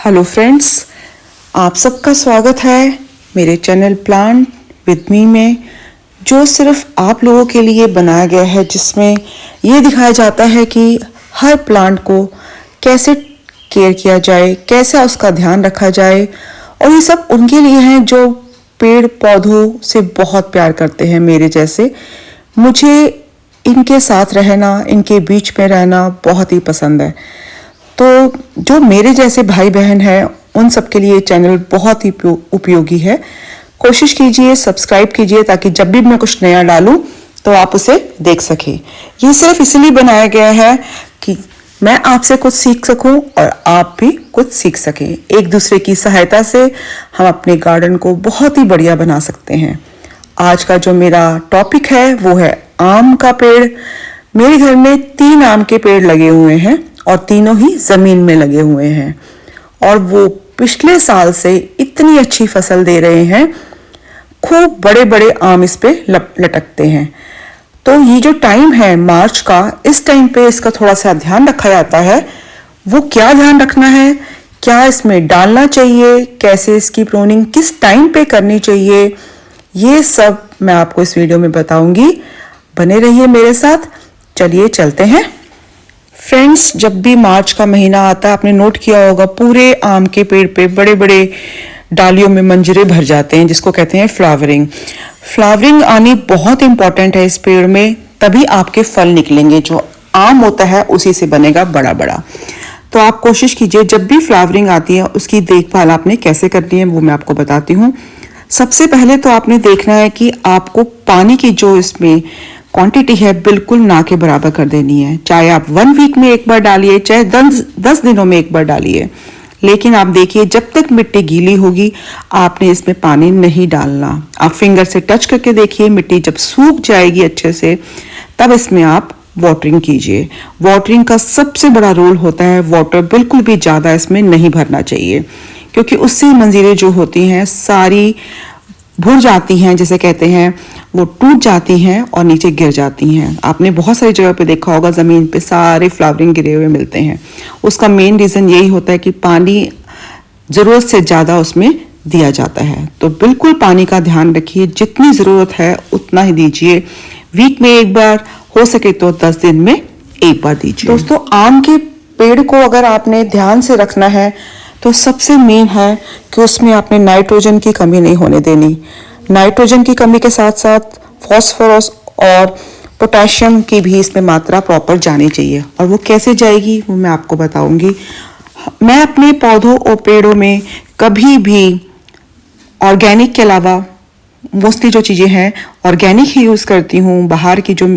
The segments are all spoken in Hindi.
हेलो फ्रेंड्स, आप सबका स्वागत है मेरे चैनल प्लांट विद मी में, जो सिर्फ आप लोगों के लिए बनाया गया है, जिसमें ये दिखाया जाता है कि हर प्लांट को कैसे केयर किया जाए, कैसे उसका ध्यान रखा जाए। और ये सब उनके लिए हैं जो पेड़ पौधों से बहुत प्यार करते हैं मेरे जैसे। मुझे इनके साथ रहना, इनके बीच में रहना बहुत ही पसंद है। तो जो मेरे जैसे भाई बहन हैं उन सब के लिए चैनल बहुत ही उपयोगी है। कोशिश कीजिए, सब्सक्राइब कीजिए, ताकि जब भी मैं कुछ नया डालूं तो आप उसे देख सकें। ये सिर्फ इसलिए बनाया गया है कि मैं आपसे कुछ सीख सकूं और आप भी कुछ सीख सकें। एक दूसरे की सहायता से हम अपने गार्डन को बहुत ही बढ़िया बना सकते हैं। आज का जो मेरा टॉपिक है वो है आम का पेड़। मेरे घर में 3 आम के पेड़ लगे हुए हैं और तीनों ही जमीन में लगे हुए हैं, और वो पिछले साल से इतनी अच्छी फसल दे रहे हैं। खूब बड़े बड़े आम इस पे लटकते हैं। तो ये जो टाइम है मार्च का, इस टाइम पे इसका थोड़ा सा ध्यान रखा जाता है। वो क्या ध्यान रखना है, क्या इसमें डालना चाहिए, कैसे इसकी प्रूनिंग किस टाइम पे करनी चाहिए, ये सब मैं आपको इस वीडियो में बताऊंगी। बने रहिए मेरे साथ। चलिए चलते हैं। फ्रेंड्स, जब भी मार्च का महीना आता है, आपने नोट किया होगा पूरे आम के पेड़ पे बड़े बड़े डालियों में मंजरे भर जाते हैं, जिसको कहते हैं फ्लावरिंग। फ्लावरिंग आनी बहुत इंपॉर्टेंट है इस पेड़ में, तभी आपके फल निकलेंगे। जो आम होता है उसी से बनेगा बड़ा बड़ा। तो आप कोशिश कीजिए, जब भी फ्लावरिंग आती है उसकी देखभाल आपने कैसे करनी है वो मैं आपको बताती हूँ। सबसे पहले तो आपने देखना है कि आपको पानी की जो इसमें क्वांटिटी है बिल्कुल ना के बराबर कर देनी है। चाहे आप 1 वीक में एक बार डालिए, चाहे 10 दिनों में एक बार डालिए, लेकिन आप देखिए जब तक मिट्टी गीली होगी आपने इसमें पानी नहीं डालना। आप फिंगर से टच करके देखिए, मिट्टी जब सूख जाएगी अच्छे से तब इसमें आप वाटरिंग कीजिए। वाटरिंग का सबसे बड़ा रोल होता है, वाटर बिल्कुल भी ज़्यादा इसमें नहीं भरना चाहिए, क्योंकि उससे मंजीरें जो होती हैं सारी भुर जाती हैं, जैसे कहते हैं, वो टूट जाती हैं और नीचे गिर जाती हैं। आपने बहुत सारी जगह पे देखा होगा ज़मीन पे सारे फ्लावरिंग गिरे हुए मिलते हैं। उसका मेन रीज़न यही होता है कि पानी ज़रूरत से ज़्यादा उसमें दिया जाता है। तो बिल्कुल पानी का ध्यान रखिए, जितनी ज़रूरत है उतना ही दीजिए। वीक में एक बार, हो सके तो 10 दिन में एक बार दीजिए। दोस्तों, आम के पेड़ को अगर आपने ध्यान से रखना है तो सबसे मेन है कि उसमें आपने नाइट्रोजन की कमी नहीं होने देनी। नाइट्रोजन की कमी के साथ साथ फॉस्फोरस और पोटेशियम की भी इसमें मात्रा प्रॉपर जानी चाहिए। और वो कैसे जाएगी वो मैं आपको बताऊंगी। मैं अपने पौधों और पेड़ों में कभी भी ऑर्गेनिक के अलावा मोस्टली जो चीज़ें हैं ऑर्गेनिक ही यूज़ करती हूँ। बाहर की जो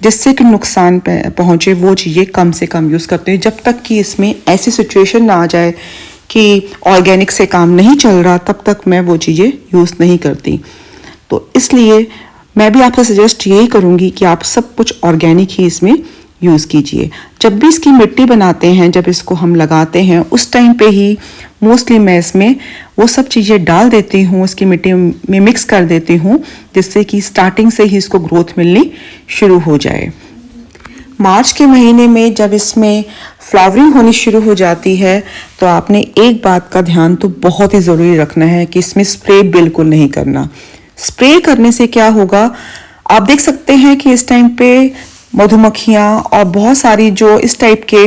जिससे कि नुकसान पहुँचे वो चीज़ें कम से कम यूज़ करती हूँ। जब तक कि इसमें ऐसी सिचुएशन ना आ जाए कि ऑर्गेनिक से काम नहीं चल रहा, तब तक मैं वो चीज़ें यूज़ नहीं करती। तो इसलिए मैं भी आपसे सजेस्ट यही करूँगी कि आप सब कुछ ऑर्गेनिक ही इसमें यूज़ कीजिए। जब भी इसकी मिट्टी बनाते हैं, जब इसको हम लगाते हैं, उस टाइम पे ही मोस्टली मैं इसमें वो सब चीज़ें डाल देती हूँ, उसकी मिट्टी में मिक्स कर देती हूँ, जिससे कि स्टार्टिंग से ही इसको ग्रोथ मिलनी शुरू हो जाए। मार्च के महीने में जब इसमें फ्लावरिंग होनी शुरू हो जाती है तो आपने एक बात का ध्यान तो बहुत ही ज़रूरी रखना है कि इसमें स्प्रे बिल्कुल नहीं करना। स्प्रे करने से क्या होगा, आप देख सकते हैं कि इस टाइम पे मधुमक्खियाँ और बहुत सारी जो इस टाइप के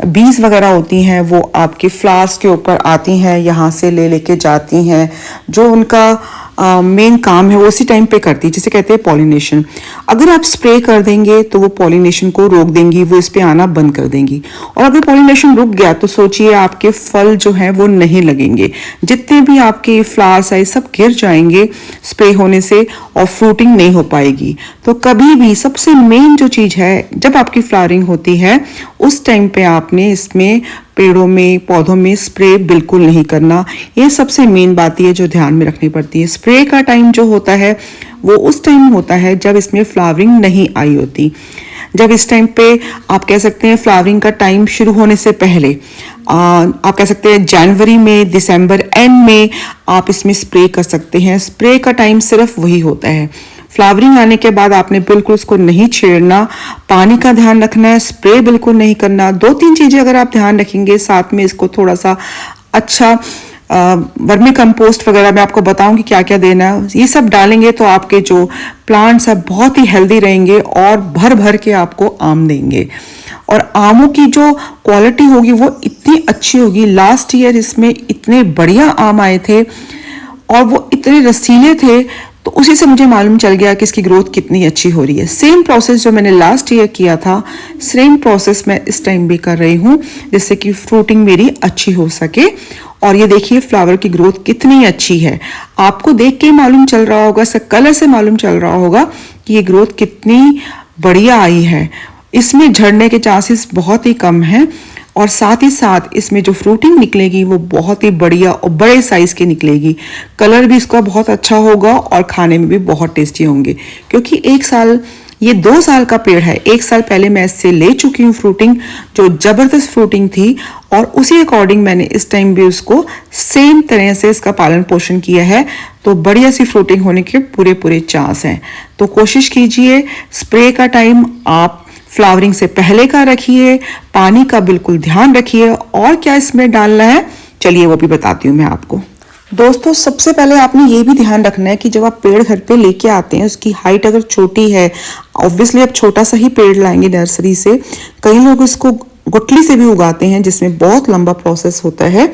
बीज वगैरह होती हैं वो आपके फ्लावर्स के ऊपर आती हैं, यहाँ से लेके जाती हैं। जो उनका मेन काम है वो उसी टाइम पे करती है, जिसे कहते हैं पॉलिनेशन। अगर आप स्प्रे कर देंगे तो वो पॉलिनेशन को रोक देंगी, वो इस पे आना बंद कर देंगी। और अगर पॉलिनेशन रुक गया तो सोचिए आपके फल जो हैं वो नहीं लगेंगे, जितने भी आपके फ्लावर्स आए सब गिर जाएंगे स्प्रे होने से, और फ्रूटिंग नहीं हो पाएगी। तो कभी भी सबसे मेन जो चीज़ है, जब आपकी फ्लावरिंग होती है उस टाइम पे आपने इसमें पेड़ों में पौधों में स्प्रे बिल्कुल नहीं करना। ये सबसे मेन बात है जो ध्यान में रखनी पड़ती है। स्प्रे का टाइम जो होता है वो उस टाइम होता है जब इसमें फ्लावरिंग नहीं आई होती। जब इस टाइम पे आप कह सकते हैं फ्लावरिंग का टाइम शुरू होने से पहले, आप कह सकते हैं जनवरी में, दिसंबर एंड में आप इसमें स्प्रे कर सकते हैं। स्प्रे का टाइम सिर्फ वही होता है। फ्लावरिंग आने के बाद आपने बिल्कुल उसको नहीं छेड़ना, पानी का ध्यान रखना है, स्प्रे बिल्कुल नहीं करना। 2-3 चीज़ें अगर आप ध्यान रखेंगे, साथ में इसको थोड़ा सा अच्छा वर्मी कंपोस्ट वगैरह मैं आपको बताऊंगी क्या क्या देना है। ये सब डालेंगे तो आपके जो प्लांट्स हैं बहुत ही हेल्दी रहेंगे और भर भर के आपको आम देंगे। और आमों की जो क्वालिटी होगी वो इतनी अच्छी होगी। लास्ट ईयर इसमें इतने बढ़िया आम आए थे और वो इतने रसीले थे, तो उसी से मुझे मालूम चल गया कि इसकी ग्रोथ कितनी अच्छी हो रही है। सेम प्रोसेस जो मैंने लास्ट ईयर किया था, सेम प्रोसेस मैं इस टाइम भी कर रही हूँ, जिससे कि फ्रूटिंग मेरी अच्छी हो सके। और ये देखिए फ्लावर की ग्रोथ कितनी अच्छी है। आपको देख के मालूम चल रहा होगा, इसका कलर से मालूम चल रहा होगा कि ये ग्रोथ कितनी बढ़िया आई है। इसमें झड़ने के चांसेस बहुत ही कम हैं और साथ ही साथ इसमें जो फ्रूटिंग निकलेगी वो बहुत ही बढ़िया और बड़े साइज की निकलेगी। कलर भी इसका बहुत अच्छा होगा और खाने में भी बहुत टेस्टी होंगे, क्योंकि ये 2 साल का पेड़ है। 1 साल पहले मैं इससे ले चुकी हूँ फ्रूटिंग, जो जबरदस्त फ्रूटिंग थी, और उसी अकॉर्डिंग मैंने इस टाइम भी उसको सेम तरह से इसका पालन पोषण किया है। तो बढ़िया सी फ्रूटिंग होने के पूरे चांस हैं। तो कोशिश कीजिए स्प्रे का टाइम आप फ्लावरिंग से पहले का रखिए, पानी का बिल्कुल ध्यान रखिए। और क्या इसमें डालना है चलिए वो भी बताती हूँ मैं आपको। दोस्तों सबसे पहले आपने ये भी ध्यान रखना है कि जब आप पेड़ घर पे लेके आते हैं, उसकी हाइट अगर छोटी है, ऑब्वियसली आप छोटा सा ही पेड़ लाएंगे नर्सरी से। कई लोग इसको गुठली से भी उगाते हैं, जिसमें बहुत लंबा प्रोसेस होता है,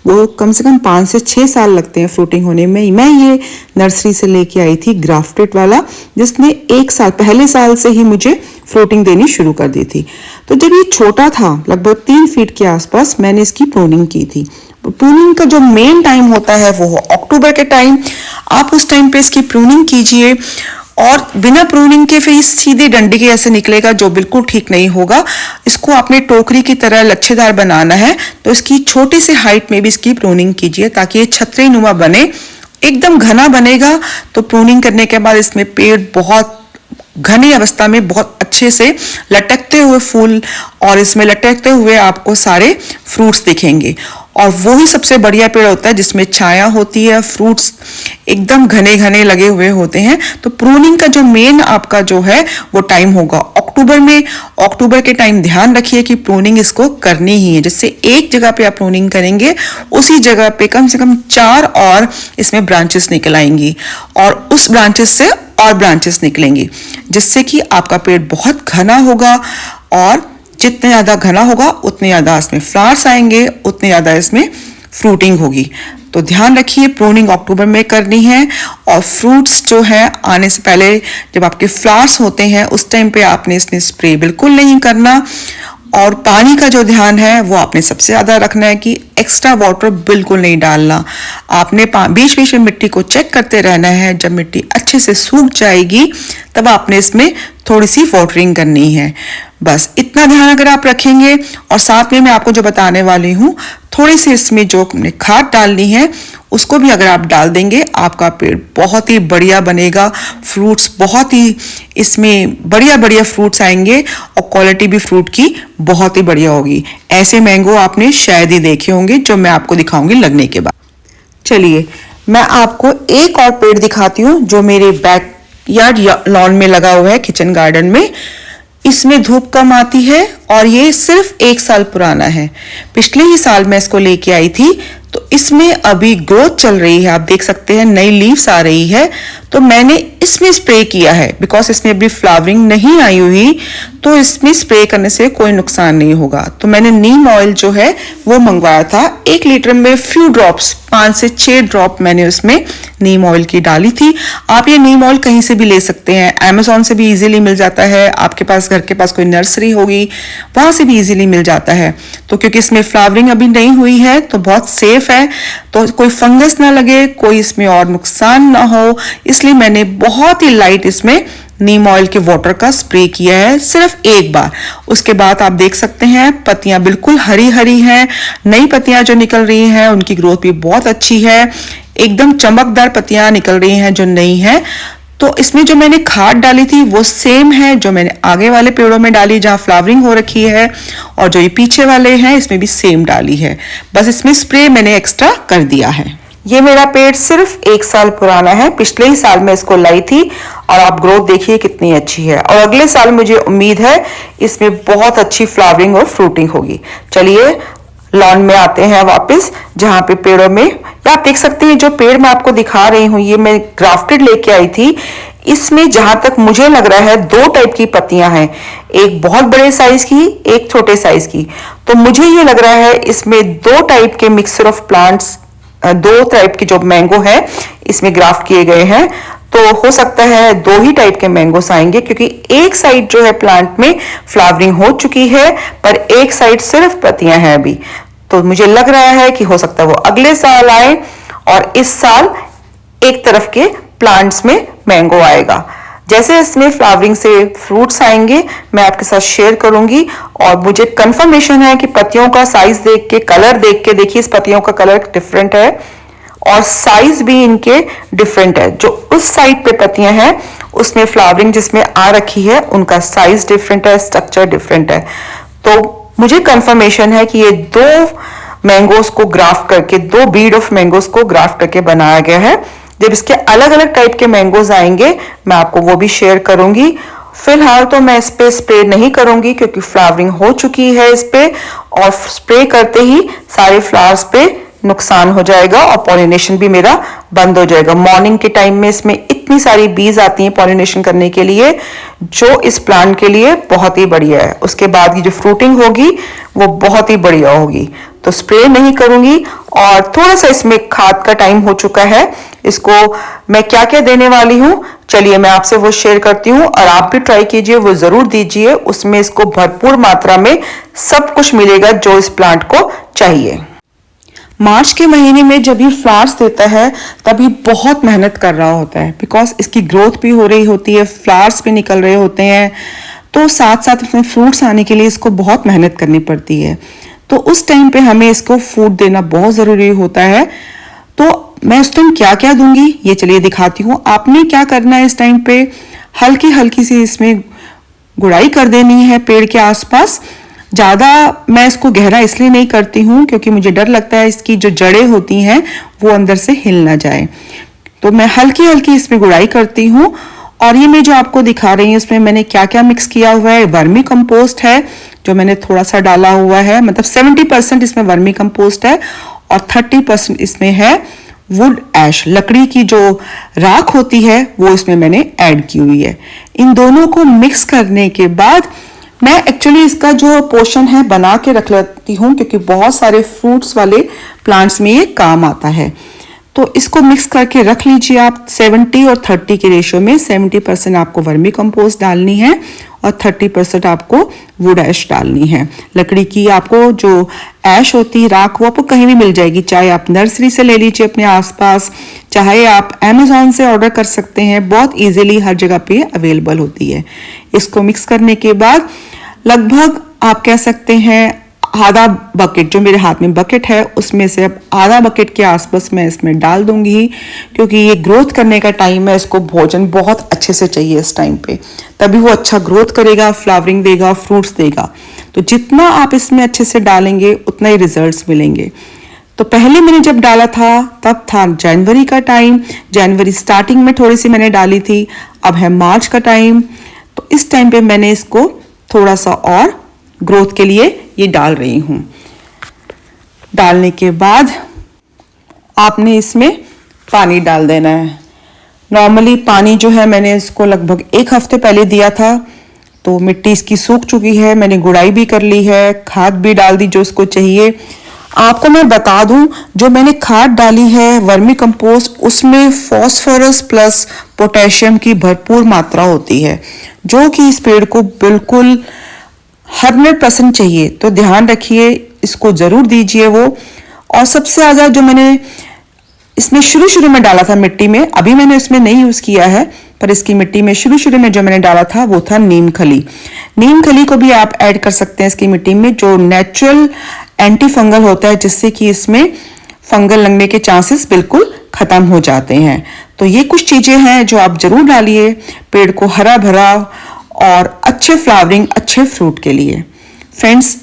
वो कम से कम 5 से 6 साल लगते हैं फ्रूटिंग होने में। मैं ये नर्सरी से लेके आई थी ग्राफ्टेड वाला, जिसने 1 साल पहले साल से ही मुझे फ्रूटिंग देनी शुरू कर दी थी। तो जब ये छोटा था, लगभग 3 फीट के आसपास, मैंने इसकी प्रूनिंग की थी। प्रूनिंग का जो मेन टाइम होता है वो अक्टूबर के टाइम। आप उस टाइम पे इसकी प्रूनिंग कीजिए, और बिना प्रूनिंग के फिर सीधे डंडी के ऐसे निकलेगा, जो बिल्कुल ठीक नहीं होगा। इसको आपने टोकरी की तरह लच्छेदार बनाना है, तो इसकी छोटी सी हाइट में भी इसकी प्रूनिंग कीजिए, ताकि ये छतरी नुमा बने। एकदम घना बनेगा तो प्रूनिंग करने के बाद इसमें पेड़ बहुत घनी अवस्था में बहुत अच्छे से लटकते हुए फूल, और इसमें लटकते हुए आपको सारे फ्रूट्स दिखेंगे। और वो ही सबसे बढ़िया पेड़ होता है जिसमें छाया होती है, फ्रूट्स एकदम घने घने लगे हुए होते हैं। तो प्रूनिंग का जो मेन आपका जो है वो टाइम होगा अक्टूबर में। अक्टूबर के टाइम ध्यान रखिए कि प्रूनिंग इसको करनी ही है, जिससे एक जगह पे आप प्रूनिंग करेंगे, उसी जगह पे कम से कम 4 और इसमें ब्रांचेस निकल आएंगी, और उस ब्रांचेस से और ब्रांचेस निकलेंगी, जिससे कि आपका पेड़ बहुत घना होगा। और जितने ज्यादा घना होगा उतने ज्यादा इसमें फ्लावर्स आएंगे, उतने ज्यादा इसमें फ्रूटिंग होगी। तो ध्यान रखिए प्रूनिंग अक्टूबर में करनी है। और फ्रूट्स जो है आने से पहले, जब आपके फ्लावर्स होते हैं, उस टाइम पे आपने इसमें स्प्रे बिल्कुल नहीं करना। और पानी का जो ध्यान है वो आपने सबसे ज्यादा रखना है कि एक्स्ट्रा वाटर बिल्कुल नहीं डालना। आपने बीच बीच में मिट्टी को चेक करते रहना है। जब मिट्टी अच्छे से सूख जाएगी तब आपने इसमें थोड़ी सी वाटरिंग करनी है। बस इतना ध्यान अगर आप रखेंगे, और साथ में मैं आपको जो बताने वाली हूँ, थोड़ी सी इसमें जो हमने खाद डालनी है उसको भी अगर आप डाल देंगे, आपका पेड़ बहुत ही बढ़िया बनेगा। फ्रूट्स बहुत ही इसमें बढ़िया बढ़िया फ्रूट्स आएंगे, और क्वालिटी भी फ्रूट की बहुत ही बढ़िया होगी। ऐसे मैंगो आपने शायद ही देखे होंगे, जो मैं आपको दिखाऊंगी लगने के बाद। चलिए मैं आपको एक और पेड़ दिखाती हूँ, जो मेरे बैकयार्ड लॉन में लगा हुआ है, किचन गार्डन में। इसमें धूप कम आती है, और ये सिर्फ 1 साल पुराना है। पिछले ही साल मैं इसको लेके आई थी, तो इसमें अभी ग्रोथ चल रही है। आप देख सकते हैं नई लीव्स आ रही है। तो मैंने इसमें स्प्रे किया है, बिकॉज इसमें अभी फ्लावरिंग नहीं आई हुई, तो इसमें स्प्रे करने से कोई नुकसान नहीं होगा। तो मैंने नीम ऑयल जो है वो मंगवाया था। 1 लीटर में फ्यू ड्रॉप्स, 5 से 6 ड्रॉप मैंने उसमें नीम ऑयल की डाली थी। आप ये नीम ऑयल कहीं से भी ले सकते हैं, अमेजोन से भी इजीली मिल जाता है। आपके पास घर के पास कोई नर्सरी होगी, वहां से भी इजीली मिल जाता है। तो क्योंकि इसमें फ्लावरिंग अभी नहीं हुई है, तो बहुत सेफ है, तो कोई फंगस ना लगे, कोई इसमें और नुकसान ना हो, इसलिए मैंने बहुत ही लाइट इसमें नीम ऑयल के वाटर का स्प्रे किया है, सिर्फ एक बार। उसके बाद आप देख सकते हैं पत्तियां बिल्कुल हरी हरी हैं। नई पत्तियां जो निकल रही हैं उनकी ग्रोथ भी बहुत अच्छी है, एकदम चमकदार पत्तियां निकल रही हैं जो नई हैं। तो इसमें जो मैंने खाद डाली थी वो सेम है जो मैंने आगे वाले पेड़ों में डाली, जहां फ्लावरिंग हो रखी है, और जो ये पीछे वाले हैं इसमें भी सेम डाली है। बस इसमें स्प्रे मैंने एक्स्ट्रा कर दिया है। ये मेरा पेड़ सिर्फ 1 साल पुराना है, पिछले ही साल मैं इसको लाई थी, और आप ग्रोथ देखिए कितनी अच्छी है। और अगले साल मुझे उम्मीद है इसमें बहुत अच्छी फ्लावरिंग और फ्रूटिंग होगी। चलिए लॉन में आते हैं वापस, जहाँ पे पेड़ों में, या आप देख सकते हैं जो पेड़ मैं आपको दिखा रही हूँ ये मैं ग्राफ्टेड लेके आई थी। इसमें जहां तक मुझे लग रहा है 2 टाइप की पत्तियां हैं, एक बहुत बड़े साइज की, एक छोटे साइज की। तो मुझे ये लग रहा है इसमें 2 टाइप के मिक्सचर ऑफ प्लांट्स, 2 टाइप के जो मैंगो है इसमें ग्राफ्ट किए गए हैं। तो हो सकता है 2 ही टाइप के मैंगोस आएंगे, क्योंकि एक साइड जो है प्लांट में फ्लावरिंग हो चुकी है पर एक साइड सिर्फ पत्तियां हैं अभी। तो मुझे लग रहा है कि हो सकता है वो अगले साल आए और इस साल एक तरफ के प्लांट्स में मैंगो आएगा। जैसे इसमें फ्लावरिंग से फ्रूट्स आएंगे मैं आपके साथ शेयर करूंगी। और मुझे कंफर्मेशन है कि पत्तियों का साइज देख के, कलर देख के, देखिए इस पत्तियों का कलर डिफरेंट है और साइज भी इनके डिफरेंट है। जो उस साइड पे पत्तियां हैं उसमें फ्लावरिंग जिसमें आ रखी है उनका साइज डिफरेंट है, स्ट्रक्चर डिफरेंट है। तो मुझे कंफर्मेशन है कि ये 2 मैंगोस को ग्राफ्ट करके, 2 बीड ऑफ मैंगोस को ग्राफ्ट करके बनाया गया है। जब इसके अलग अलग टाइप के मैंगोज आएंगे मैं आपको वो भी शेयर करूंगी। फिलहाल तो मैं इस पे स्प्रे नहीं करूंगी क्योंकि फ्लावरिंग हो चुकी है इस पे, और स्प्रे करते ही सारे फ्लावर्स पे नुकसान हो जाएगा और पॉलिनेशन भी मेरा बंद हो जाएगा। मॉर्निंग के टाइम में इसमें इतनी सारी बीज आती हैं पॉलिनेशन करने के लिए, जो इस प्लांट के लिए बहुत ही बढ़िया है। उसके बाद की जो फ्रूटिंग होगी वो बहुत ही बढ़िया होगी। तो स्प्रे नहीं करूंगी। और थोड़ा सा इसमें खाद का टाइम हो चुका है। इसको मैं क्या क्या देने वाली हूँ चलिए मैं आपसे वो शेयर करती हूँ, और आप भी ट्राई कीजिए, वो जरूर दीजिए। उसमें इसको भरपूर मात्रा में सब कुछ मिलेगा जो इस प्लांट को चाहिए। मार्च के महीने में जब ये फ्लावर्स देता है तभी बहुत मेहनत कर रहा होता है, बिकॉज इसकी ग्रोथ भी हो रही होती है, फ्लावर्स भी निकल रहे होते हैं, तो साथ साथ इसमें फ्रूट्स आने के लिए इसको बहुत मेहनत करनी पड़ती है। तो उस टाइम पे हमें इसको फूड देना बहुत ज़रूरी होता है। तो मैं उस टाइम क्या क्या दूंगी ये चलिए दिखाती हूँ। आपने क्या करना है, इस टाइम पे हल्की हल्की सी इसमें गुड़ाई कर देनी है पेड़ के आसपास। ज़्यादा मैं इसको गहरा इसलिए नहीं करती हूँ क्योंकि मुझे डर लगता है इसकी जो जड़ें होती हैं वो अंदर से हिल ना जाए। तो मैं हल्की हल्की इसमें गुड़ाई करती हूँ। और ये मैं जो आपको दिखा रही हूँ इसमें मैंने क्या क्या मिक्स किया हुआ है, वर्मी कंपोस्ट है जो मैंने थोड़ा सा डाला हुआ है, मतलब 70% इसमें वर्मी कंपोस्ट है और 30% इसमें है वुड ऐश, लकड़ी की जो राख होती है वो इसमें मैंने ऐड की हुई है। इन दोनों को मिक्स करने के बाद मैं एक्चुअली इसका जो पोर्शन है बना के रख लेती हूँ क्योंकि बहुत सारे फ्रूट्स वाले प्लांट्स में ये काम आता है। तो इसको मिक्स करके रख लीजिए आप 70 और 30 के रेशियो में। 70% आपको वर्मी कंपोस्ट डालनी है और 30% आपको वुड ऐश डालनी है। लकड़ी की आपको जो ऐश होती है, राख, वो आपको कहीं भी मिल जाएगी, चाहे आप नर्सरी से ले लीजिए अपने आसपास, चाहे आप अमेजोन से ऑर्डर कर सकते हैं, बहुत इजीली हर जगह पे अवेलेबल होती है। इसको मिक्स करने के बाद लगभग आप कह सकते हैं आधा बकेट, जो मेरे हाथ में बकेट है उसमें से अब आधा बकेट के आसपास मैं इसमें डाल दूंगी, क्योंकि ये ग्रोथ करने का टाइम है, इसको भोजन बहुत अच्छे से चाहिए इस टाइम पे, तभी वो अच्छा ग्रोथ करेगा, फ्लावरिंग देगा, फ्रूट्स देगा। तो जितना आप इसमें अच्छे से डालेंगे उतना ही रिजल्ट्स मिलेंगे। तो पहले मैंने जब डाला था तब था जनवरी का टाइम, जनवरी स्टार्टिंग में थोड़ी सी मैंने डाली थी, अब है मार्च का टाइम। तो इस टाइम पे मैंने इसको थोड़ा सा और ग्रोथ के लिए ये डाल रही हूँ। डालने के बाद आपने इसमें पानी डाल देना है। नॉर्मली पानी जो है मैंने इसको लगभग 1 हफ्ते पहले दिया था, तो मिट्टी इसकी सूख चुकी है, मैंने गुड़ाई भी कर ली है, खाद भी डाल दी जो इसको चाहिए। आपको मैं बता दूं, जो मैंने खाद डाली है वर्मी कंपोस्ट, उसमें फॉस्फोरस प्लस पोटेशियम की भरपूर मात्रा होती है, जो कि इस पेड़ को बिल्कुल 100% चाहिए। तो ध्यान रखिए, इसको जरूर दीजिए वो। और सबसे ज्यादा जो मैंने इसमें शुरू में डाला था मिट्टी में, अभी मैंने इसमें नहीं यूज किया है, पर इसकी मिट्टी में शुरू में जो मैंने डाला था वो था नीम खली। नीम खली को भी आप ऐड कर सकते हैं इसकी मिट्टी में, जो नेचुरल एंटी फंगल होता है, जिससे कि इसमें फंगल लगने के चांसेस बिल्कुल खत्म हो जाते हैं। तो ये कुछ चीजें हैं जो आप जरूर डालिए पेड़ को हरा भरा और अच्छे फ्लावरिंग, अच्छे फ्रूट के लिए। फ्रेंड्स,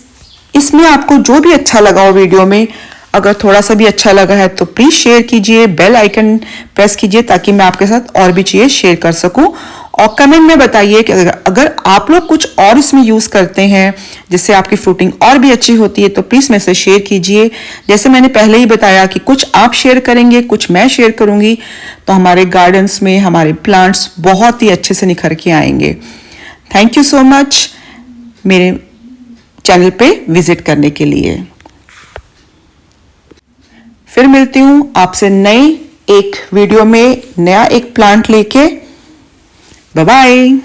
इसमें आपको जो भी अच्छा लगा हो वीडियो में, अगर थोड़ा सा भी अच्छा लगा है तो प्लीज शेयर कीजिए, बेल आइकन प्रेस कीजिए ताकि मैं आपके साथ और भी चीजें शेयर कर सकूं। और कमेंट में बताइए कि अगर आप लोग कुछ और इसमें यूज करते हैं जिससे आपकी फ्रूटिंग और भी अच्छी होती है तो प्लीज मेरे से शेयर कीजिए। जैसे मैंने पहले ही बताया कि कुछ आप शेयर करेंगे, कुछ मैं शेयर करूंगी, तो हमारे गार्डन्स में हमारे प्लांट्स बहुत ही अच्छे से निखर के आएंगे। थैंक यू सो मच मेरे चैनल पे विजिट करने के लिए। फिर मिलती हूं आपसे नई एक वीडियो में, नया एक प्लांट लेके। Bye bye.